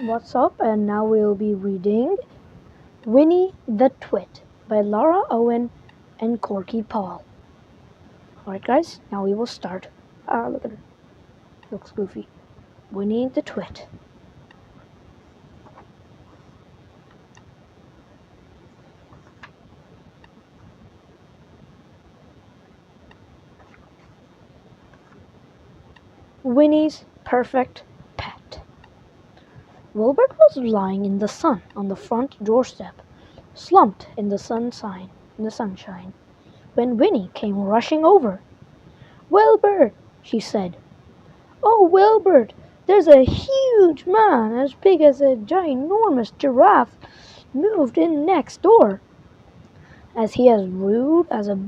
what's up? And now we'll be reading Winnie the Twit by Laura Owen and Corky Paul. Alright guys, now we will start. Look at her. Looks goofy. Winnie the Twit. Winnie's perfect pet. Wilbert was lying in the sun on the front doorstep, slumped in the sunshine, when Winnie came rushing over. "Wilbert," she said. "Oh, Wilbert, there's a huge man as big as a ginormous giraffe moved in next door. As he as rude as a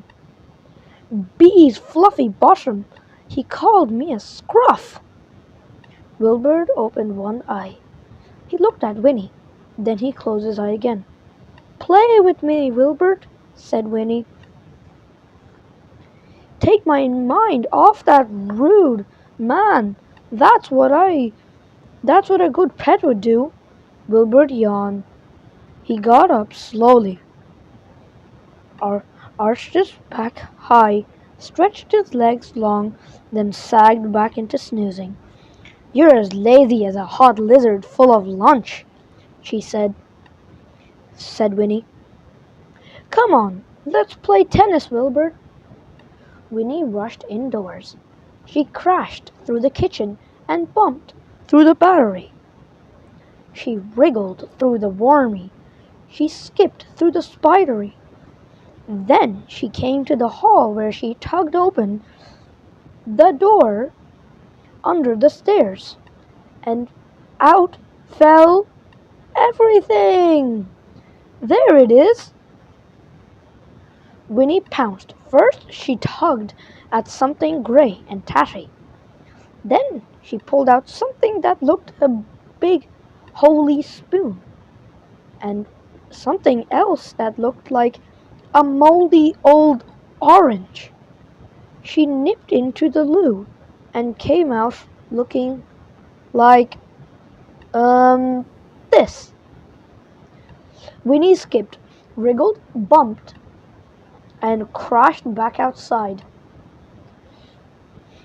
bee's fluffy bottom, he called me a scruff." Wilbert opened one eye. He looked at Winnie. Then he closed his eye again. "Play with me, Wilbert," said Winnie. "Take my mind off that rude man. That's what a good pet would do." Wilbert yawned. He got up slowly, arched his back high, stretched his legs long, then sagged back into snoozing. "You're as lazy as a hot lizard full of lunch," said Winnie. "Come on, let's play tennis, Wilbert." Winnie rushed indoors. She crashed through the kitchen and bumped through the battery. She wriggled through the wormy. She skipped through the spidery. Then she came to the hall where she tugged open the door under the stairs, and out fell everything. "There it is!" Winnie pounced. First she tugged at something gray and tatty. Then she pulled out something that looked a big holy spoon, and something else that looked like a moldy old orange. She nipped into the loo and came out looking like this. Winnie skipped, wriggled, bumped, and crashed back outside.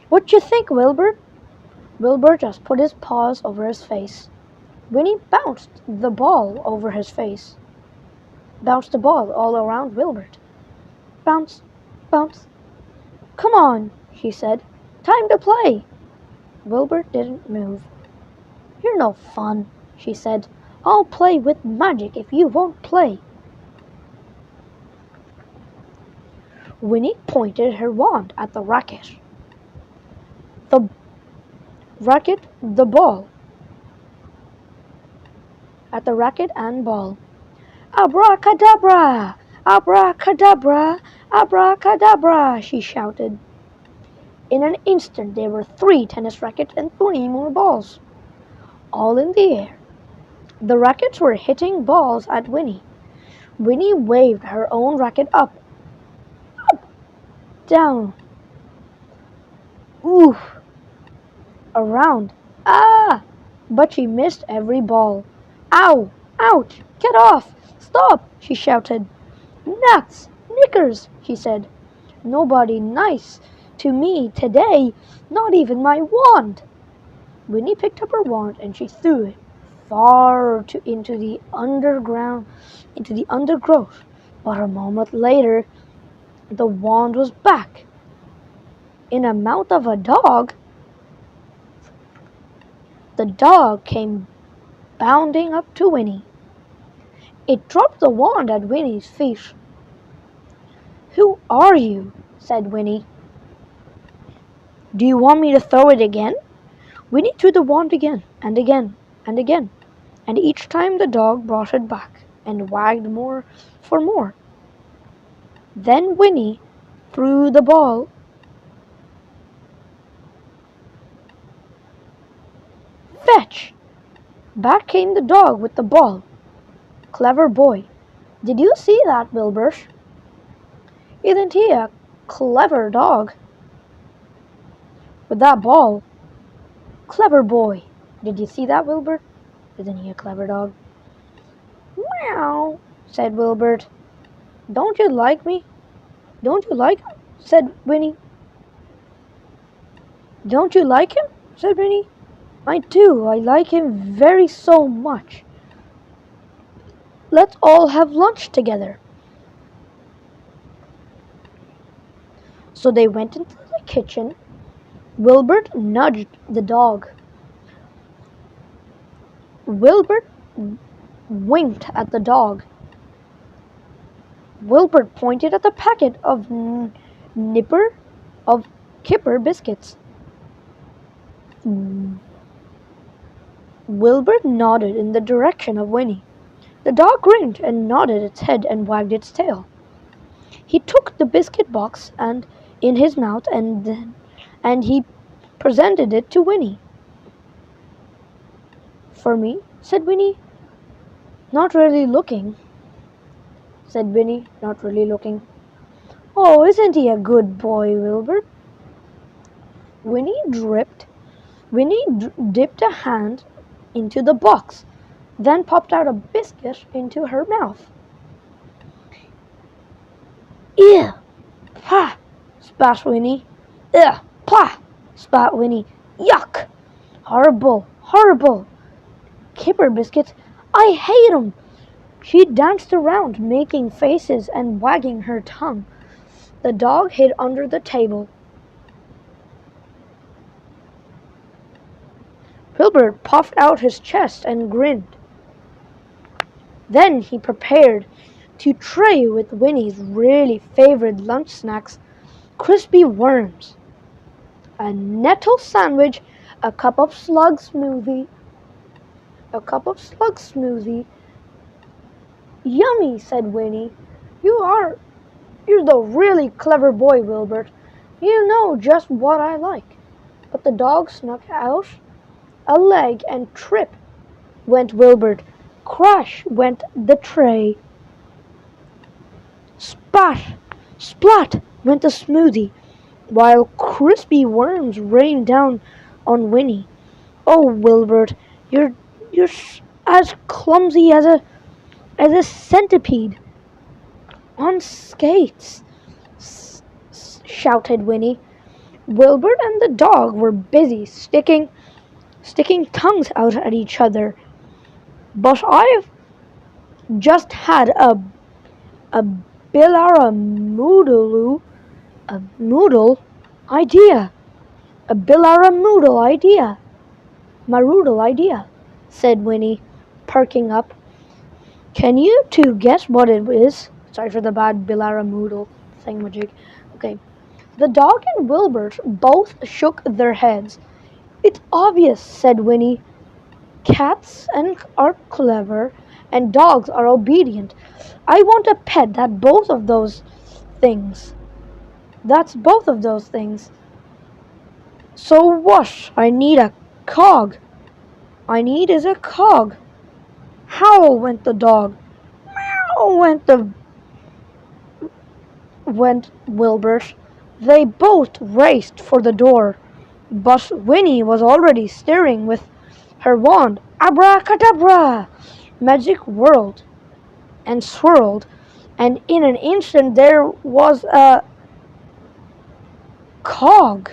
"What you think, Wilbert?" Wilbert just put his paws over his face. Winnie bounced the ball over his face. Bounced the ball all around Wilbert. Bounce, bounce. "Come on," she said. "Time to play." Wilbert didn't move. "You're no fun," she said. "I'll play with magic if you won't play." Winnie pointed her wand at the racket. The ball. At the racket and ball. "Abracadabra! Abracadabra! Abracadabra!" she shouted. In an instant there were 3 tennis rackets and 3 more balls, all in the air. The rackets were hitting balls at Winnie. Winnie waved her own racket up, down, oof, around, ah! But she missed every ball. "Ow! Ouch! Get off! Stop!" she shouted. "Nuts! Knickers!" she said. "Nobody nice to me today, not even my wand." Winnie picked up her wand and she threw it far into the undergrowth. But a moment later, the wand was back in the mouth of a dog. The dog came bounding up to Winnie. It dropped the wand at Winnie's feet. "Who are you?" said Winnie. "Do you want me to throw it again?" Winnie threw the wand again and again and again, and each time the dog brought it back and wagged more for more. Then Winnie threw the ball. Fetch! Back came the dog with the ball. "Clever boy. Did you see that, Wilbert? Isn't he a clever dog? With that ball. Clever boy. Did you see that, Wilbert?" Isn't he a clever dog? Meow, said Wilbert. Don't you like me? Don't you like him? Said Winnie. Don't you like him? Said Winnie. I do. I like him very so much. Let's all have lunch together. So they went into the kitchen. Wilbert nudged the dog. Wilbert winked at the dog. Wilbert pointed at the packet of Kipper biscuits. Wilbur nodded in the direction of Winnie. The dog grinned and nodded its head and wagged its tail. He took the biscuit box in his mouth and he presented it to Winnie. For me, said Winnie. Not really looking, said Winnie, not really looking. Oh, isn't he a good boy, Wilbur? Winnie dipped a hand into the box, then popped out a biscuit into her mouth. Ew! Pah! Spat Winnie. Ugh! Pah! Spat Winnie. Yuck! Horrible! Horrible! Kipper biscuits! I hate 'em! She danced around, making faces and wagging her tongue. The dog hid under the table. Wilbur puffed out his chest and grinned. Then he prepared to tray with Winnie's really favorite lunch snacks, crispy worms, a nettle sandwich, a cup of slug smoothie. Yummy, said Winnie. You're the really clever boy, Wilbert. You know just what I like. But the dog snuck out a leg and trip went Wilbert. Crash went the tray. Spat, splat went the smoothie, while crispy worms rained down on Winnie. Oh, Wilbert, you're as clumsy as a centipede on skates, shouted Winnie. Wilbert and the dog were busy sticking tongues out at each other. But I've just had a Bilaramoodle idea. A Bilaramoodle idea. Maroodle idea, said Winnie, perking up. Can you two guess what it is? Sorry for the bad Bilaramoodle thingamajig. Okay. The dog and Wilbert both shook their heads. It's obvious, said Winnie. Cats are clever and dogs are obedient. I want a pet that's both of those things. So what? I need a cog. I need is a cog. Howl went the dog. Meow went Wilbert. They both raced for the door, but Winnie was already stirring with her wand. Abracadabra! Magic whirled and swirled, and in an instant there was a cog.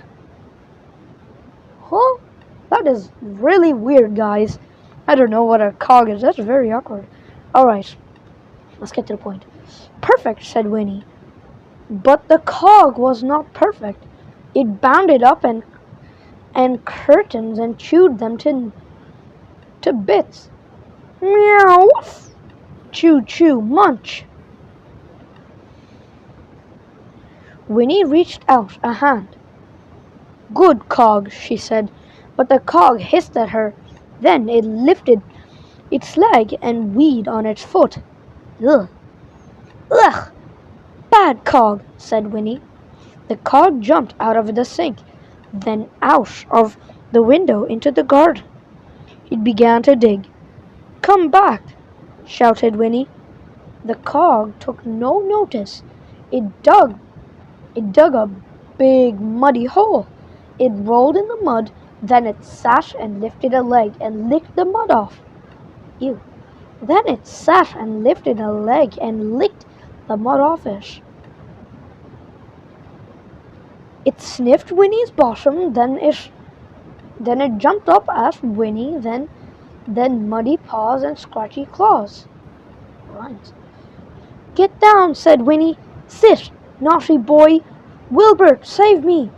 Huh? That is really weird, guys. I don't know what a cog is. That's very awkward. Alright, let's get to the point. Perfect, said Winnie. But the cog was not perfect. It bounded up and curtains and chewed them to bits. Meow! Chew, chew, munch. Winnie reached out a hand. Good cog, she said, but the cog hissed at her. Then it lifted its leg and weed on its foot. Ugh! Ugh! Bad cog, said Winnie. The cog jumped out of the sink, then out of the window into the garden. It began to dig. Come back, shouted Winnie. The cog took no notice. It dug a big muddy hole. It rolled in the mud, then it sat and lifted a leg and licked the mud off. Ew. Then it sat and lifted a leg and licked the mud off it. It sniffed Winnie's bottom, then it jumped up at Winnie, then muddy paws and scratchy claws. Right. Get down, said Winnie. Sit, naughty boy. Wilbert, save me.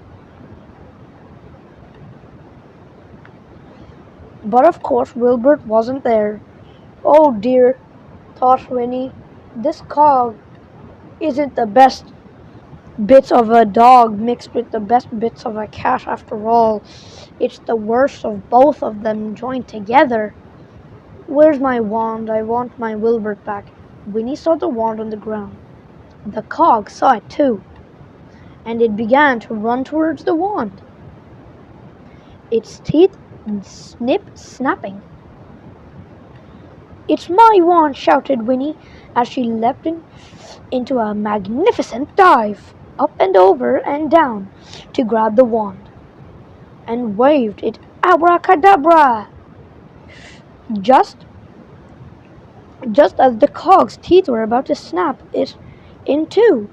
But of course Wilbert wasn't there. Oh dear, thought Winnie. This cog isn't the best bits of a dog mixed with the best bits of a cat after all. It's the worst of both of them joined together. Where's my wand? I want my Wilbert back. Winnie saw the wand on the ground. The cog saw it too, and it began to run towards the wand, its teeth snapping. It's my wand, shouted Winnie as she leapt into a magnificent dive, up and over and down, to grab the wand, and waved it abracadabra. Just as the cog's teeth were about to snap it in two.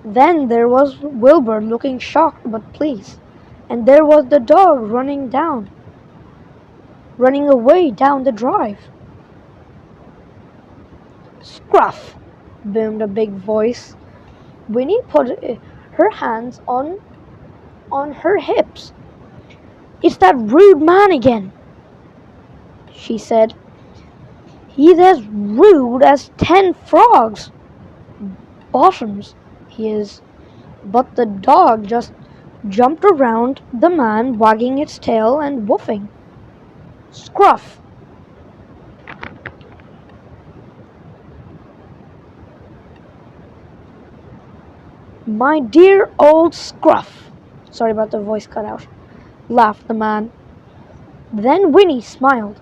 Then there was Wilbur looking shocked but pleased, and there was the dog running away down the drive. Scruff! Boomed a big voice. Winnie put her hands on her hips. It's that rude man again, she said. He's as rude as 10 frogs. Bottoms, he is. But the dog just jumped around the man, wagging its tail and woofing. Scruff! My dear old Scruff, sorry about the voice cut out, laughed the man. Then Winnie smiled.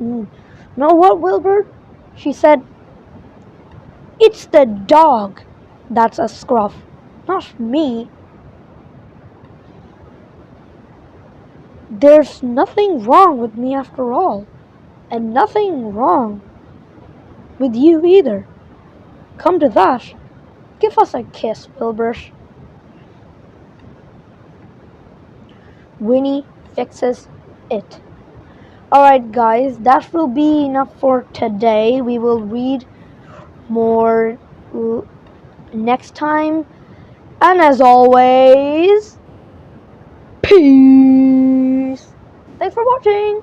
Know what, Wilbur? She said. It's the dog that's a Scruff, not me. There's nothing wrong with me after all, and nothing wrong with you either. Come to that, give us a kiss, Wilbur. Winnie fixes it. Alright guys, that will be enough for today. We will read more next time. And as always, peace. Thanks for watching.